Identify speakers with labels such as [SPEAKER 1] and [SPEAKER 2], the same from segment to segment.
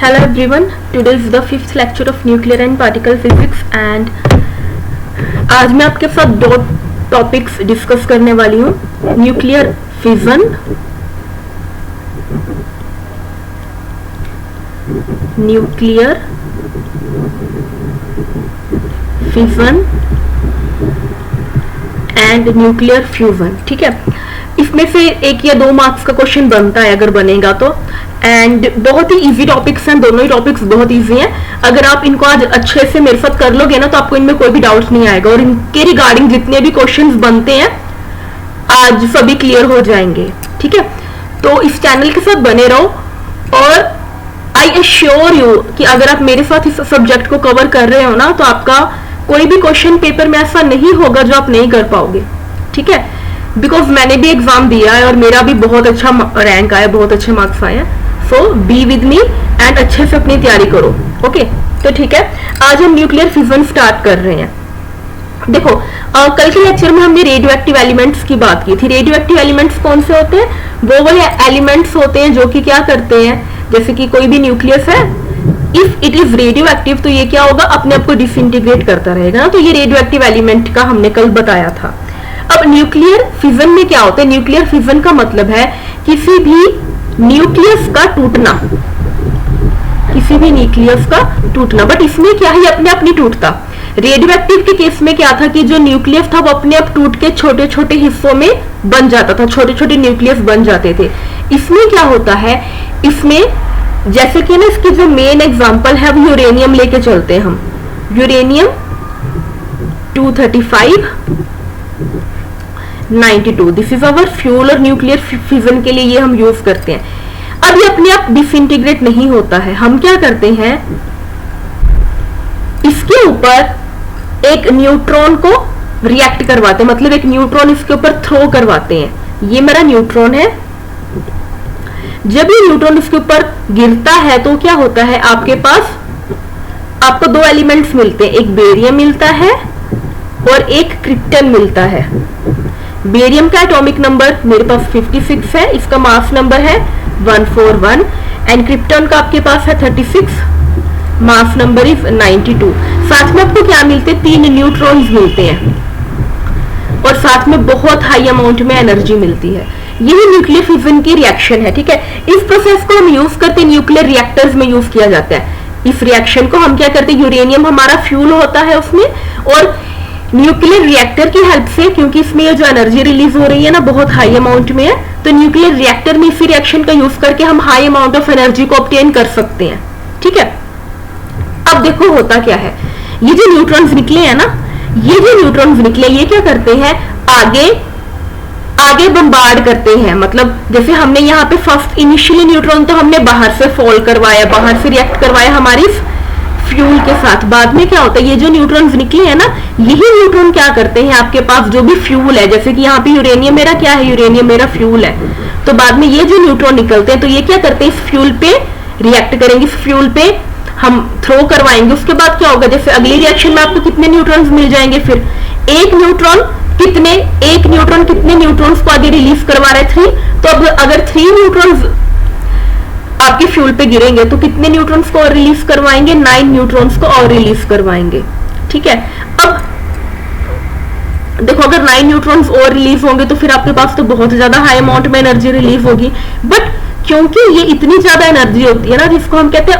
[SPEAKER 1] Hello everyone, today is the fifth lecture of nuclear and particle physics and आज मैं आपके साथ दो टॉपिक्स डिस्कस करने वाली हूँ, nuclear fission and nuclear fusion. ठीक है, इसमें से एक या दो मार्क्स का क्वेश्चन बनता है अगर बनेगा तो, एंड बहुत ही इजी टॉपिक्स हैं, दोनों ही टॉपिक्स बहुत इजी हैं। अगर आप इनको आज अच्छे से मेरे साथ कर लोगे ना तो आपको इनमें कोई भी डाउट नहीं आएगा और इनके रिगार्डिंग जितने भी क्वेश्चंस बनते हैं आज सभी क्लियर हो जाएंगे। ठीक है, तो इस चैनल के साथ बने रहो और आई एश्योर यू कि अगर आप मेरे साथ इस सब्जेक्ट को कवर कर रहे हो ना तो आपका कोई भी क्वेश्चन पेपर में ऐसा नहीं होगा जो आप नहीं कर पाओगे। ठीक है, बिकॉज मैंने भी एग्जाम दिया है और मेरा भी बहुत अच्छा रैंक आया, बहुत अच्छे मार्क्स आए हैं। सो बी विद मी एंड अच्छे से अपनी तैयारी करो। ओके, तो ठीक है, आज हम न्यूक्लियर फिजन स्टार्ट कर रहे हैं। देखो कल के लेक्चर में हमने रेडियो एक्टिव एलिमेंट्स की बात की थी। रेडियो एक्टिव एलिमेंट्स कौन से होते हैं? वो एलिमेंट्स होते हैं जो कि क्या करते हैं, जैसे कि कोई भी न्यूक्लियस है, if it is radio active तो ये क्या होगा, अपने आप को डिसइंटीग्रेट करता रहेगा ना। तो ये रेडियो एक्टिव एलिमेंट का हमने कल बताया था। अब न्यूक्लियर फिजन में क्या होता है? न्यूक्लियर फिजन का मतलब है किसी भी न्यूक्लियस का टूटना, किसी भी न्यूक्लियस का टूटना। बट इसमें क्या है, अपने आप नहीं टूटता। रेडियो एक्टिव के केस में क्या था कि जो न्यूक्लियस था वो अपने आप टूट के छोटे छोटे हिस्सों में बन जाता था, छोटे छोटे न्यूक्लियस बन जाते थे। इसमें क्या होता है, इसमें जैसे कि ना इसकी जो मेन एग्जांपल है वो यूरेनियम लेके चलते हैं हम। Uranium 235 92, this is our fuel और न्यूक्लियर फिजन के लिए ये हम यूज करते हैं। अब ये अपने आप डिसइंटीग्रेट नहीं होता है, हम क्या करते हैं, इसके ऊपर एक न्यूट्रॉन को रिएक्ट करवाते हैं, मतलब एक न्यूट्रॉन इसके ऊपर थ्रो करवाते हैं। ये मेरा न्यूट्रॉन है। जब ये न्यूट्रॉन इसके ऊपर गिरता है तो क्या होता है, आपके पास आपको दो एलिमेंट्स मिलते हैं, एक बेरियम मिलता है और एक क्रिप्टन मिलता है। बेरियम का एटॉमिक नंबर मेरे पास 56 है, इसका मास नंबर है 141 एंड क्रिप्टन का आपके पास है 36, मास नंबर इज 92। साथ में आपको क्या मिलते हैं, 3 न्यूट्रॉन्स मिलते हैं और साथ में बहुत हाई अमाउंट में एनर्जी मिलती है। यही न्यूक्लियर फिजन की रिएक्शन है। ठीक है, इस प्रोसेस को हम यूज करते हैं, न्यूक्लियर रिएक्टर्स में यूज किया जाता है। इस रिएक्शन को हम क्या करते हैं, यूरेनियम हमारा फ्यूल होता है उसमें, और न्यूक्लियर रिएक्टर की हेल्प से, क्योंकि इसमें ये जो एनर्जी रिलीज हो रही है ना बहुत हाई अमाउंट में है, तो न्यूक्लियर रिएक्टर में इसी रिएक्शन का यूज करके हम हाई अमाउंट ऑफ एनर्जी को ऑब्टेन कर सकते हैं। ठीक है, अब देखो होता क्या है, ये जो न्यूट्रॉन्स निकले हैं ना, ये जो न्यूट्रॉन्स निकले ये क्या करते हैं, आगे आगे बम्बार्ड करते हैं। मतलब जैसे हमने यहाँ पे फर्स्ट इनिशियली न्यूट्रॉन तो हमने बाहर से फॉल करवाया, बाहर से रिएक्ट करवाया हमारी फ्यूल के साथ। बाद में क्या होता है, ये जो न्यूट्रॉन्स निकले हैं ना, यही न्यूट्रॉन क्या करते हैं, आपके पास जो भी फ्यूल है, जैसे कि यहाँ पे यूरेनियम मेरा क्या है, यूरेनियम मेरा फ्यूल है, तो बाद में ये जो न्यूट्रॉन निकलते हैं तो ये क्या करते हैं, इस फ्यूल पे रिएक्ट करेंगे, इस फ्यूल पे हम थ्रो करवाएंगे। उसके बाद क्या होगा, जैसे अगली रिएक्शन में आपको कितने न्यूट्रॉन्स मिल जाएंगे, फिर एक न्यूट्रॉन कितने न्यूट्रॉन्स को आगे रिलीज करवा रहे हैं, 3। तो अब अगर 3 न्यूट्रॉन्स आपके फ्यूल पे गिरेंगे तो कितने न्यूट्रॉन्स को और रिलीज करवाएंगे, 9 न्यूट्रॉन्स को और रिलीज करवाएंगे। ठीक है, अब देखो अगर 9 न्यूट्रॉन्स और रिलीज होंगे तो फिर आपके पास तो बहुत ज्यादा हाई अमाउंट में एनर्जी रिलीज होगी। बट क्योंकि ये इतनी ज्यादा एनर्जी होती है ना, जिसको हम कहते हैं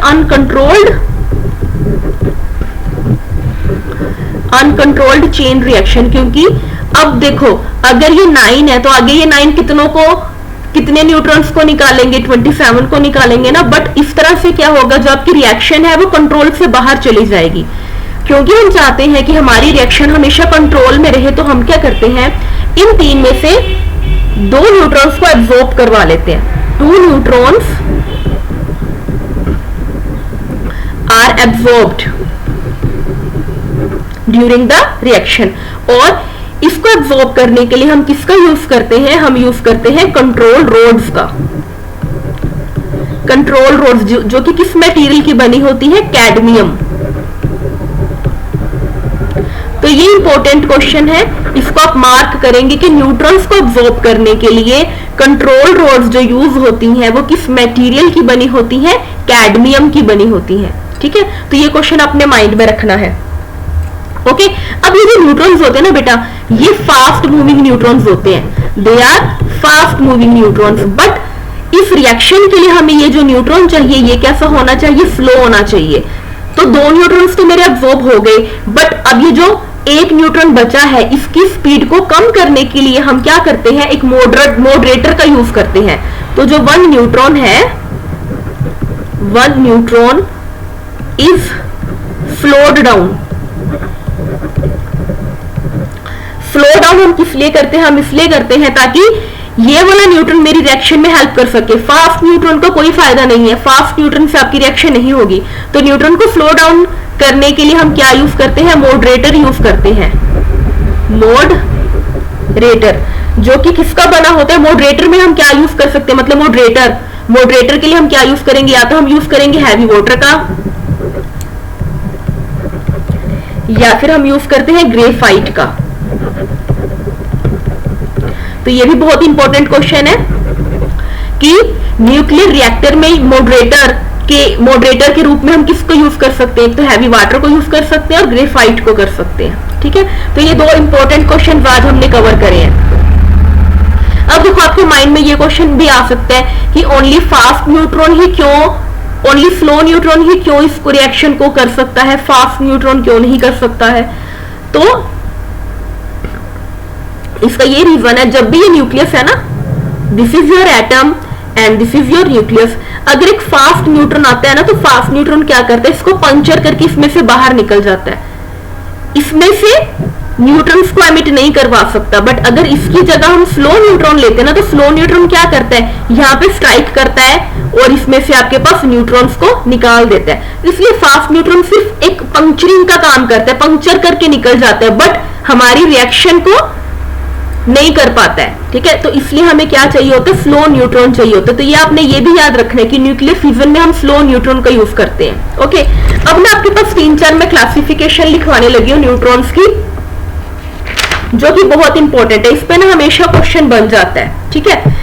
[SPEAKER 1] अनकंट्रोल्ड चेन रिएक्शन, क्योंकि अब देखो अगर ये 9 है तो आगे ये 9 कितने न्यूट्रॉन्स को निकालेंगे, 27 को निकालेंगे ना। बट इस तरह से क्या होगा, जो आपकी रिएक्शन है वो कंट्रोल से बाहर चली जाएगी। क्योंकि हम चाहते हैं कि हमारी रिएक्शन हमेशा कंट्रोल में रहे, तो हम क्या करते हैं, इन 3 में से 2 न्यूट्रॉन्स को एब्जॉर्ब करवा लेते हैं। 2 neutrons are absorbed during the reaction, और इसको एब्जॉर्ब करने के लिए हम किसका यूज करते हैं, हम यूज करते हैं कंट्रोल रोड्स का। कंट्रोल रोड्स जो कि किस मटेरियल की बनी होती है, कैडमियम। तो तो ये इंपॉर्टेंट क्वेश्चन है, इसको आप मार्क करेंगे कि न्यूट्रॉन्स को ऑब्जॉर्ब करने के लिए कंट्रोल रोड्स जो यूज होती हैं वो किस मटेरियल की बनी होती हैं, कैडमियम की बनी होती हैं। ठीक है, तो ये क्वेश्चन अपने माइंड में रखना है। ओके, अब ये जो न्यूट्रॉन्स होते हैं ना बेटा, ये फास्ट मूविंग न्यूट्रॉन्स होते हैं, they are fast moving neutrons. But इस रिएक्शन के लिए हमें ये जो न्यूट्रॉन चाहिए ये कैसा होना चाहिए, फ्लो होना चाहिए। तो 2 न्यूट्रॉन्स तो मेरे अब्सॉर्ब हो गए, बट अब ये जो 1 न्यूट्रॉन बचा है इसकी स्पीड को कम करने के लिए हम क्या करते हैं, एक मॉडरेटर का यूज करते हैं। तो जो 1 न्यूट्रॉन है, 1 neutron is flowed down. Flow down हम किस लिए करते हैं, हम इसलिए करते हैं ताकि ये वाला न्यूट्रॉन मेरी रिएक्शन में हेल्प कर सके। फास्ट न्यूट्रॉन को कोई फायदा नहीं है, फास्ट न्यूट्रॉन से आपकी रिएक्शन नहीं होगी। तो न्यूट्रॉन को फ्लो डाउन करने के लिए हम क्या यूज करते हैं, मॉडरेटर यूज करते हैं। मॉडरेटर जो कि किसका बना होता है, मॉडरेटर में हम क्या यूज कर सकते हैं, मतलब मॉडरेटर के लिए हम क्या यूज करेंगे, या तो हम यूज करेंगे हैवी वाटर का, या फिर हम यूज करते हैं ग्रेफाइट का। तो ये भी बहुत इंपॉर्टेंट क्वेश्चन है कि न्यूक्लियर रिएक्टर में मॉडरेटर के रूप में हम किसको यूज कर सकते हैं, तो हैवी वाटर को यूज कर सकते हैं और ग्रेफाइट को कर सकते हैं। ठीक है, तो ये 2 इंपॉर्टेंट क्वेश्चन आज हमने कवर करे हैं। अब देखो आपके माइंड में ये क्वेश्चन भी आ सकता है कि ओनली फास्ट न्यूट्रॉन ही क्यों, ओनली फ्लो न्यूट्रॉन ही क्यों इस रिएक्शन को कर सकता है, फास्ट न्यूट्रॉन क्यों नहीं कर सकता है। तो इसका ये रीजन है, जब भी ये न्यूक्लियस है ना, this is your atom and this is your nucleus, अगर एक फास्ट न्यूट्रॉन आता है ना, तो फास्ट न्यूट्रॉन क्या करता है, इसको पंचर करके इसमें से बाहर निकल जाता है, इसमें से न्यूट्रॉन्स को एमिट नहीं करवा सकता। बट अगर इसकी जगह हम स्लो न्यूट्रॉन लेते हैं ना, तो स्लो न्यूट्रॉन क्या करता है, यहाँ पे स्ट्राइक करता है और इसमें से आपके पास न्यूट्रॉन्स को निकाल देता है। इसलिए फास्ट न्यूट्रॉन सिर्फ एक पंक्चरिंग का काम करता है, पंक्चर करके निकल जाता है, बट हमारी रिएक्शन को नहीं कर पाता है। ठीक है, तो इसलिए हमें क्या चाहिए होता है, स्लो न्यूट्रॉन चाहिए होता है। तो ये आपने ये भी याद रखना है कि न्यूक्लियर फ्यूजन में हम स्लो न्यूट्रॉन का यूज करते हैं। ओके, अब मैं आपके पास 3-4 में क्लासिफिकेशन लिखवाने लगी हूँ न्यूट्रॉन्स की, जो कि बहुत इंपॉर्टेंट है, इस पे ना हमेशा क्वेश्चन बन जाता है। ठीक है,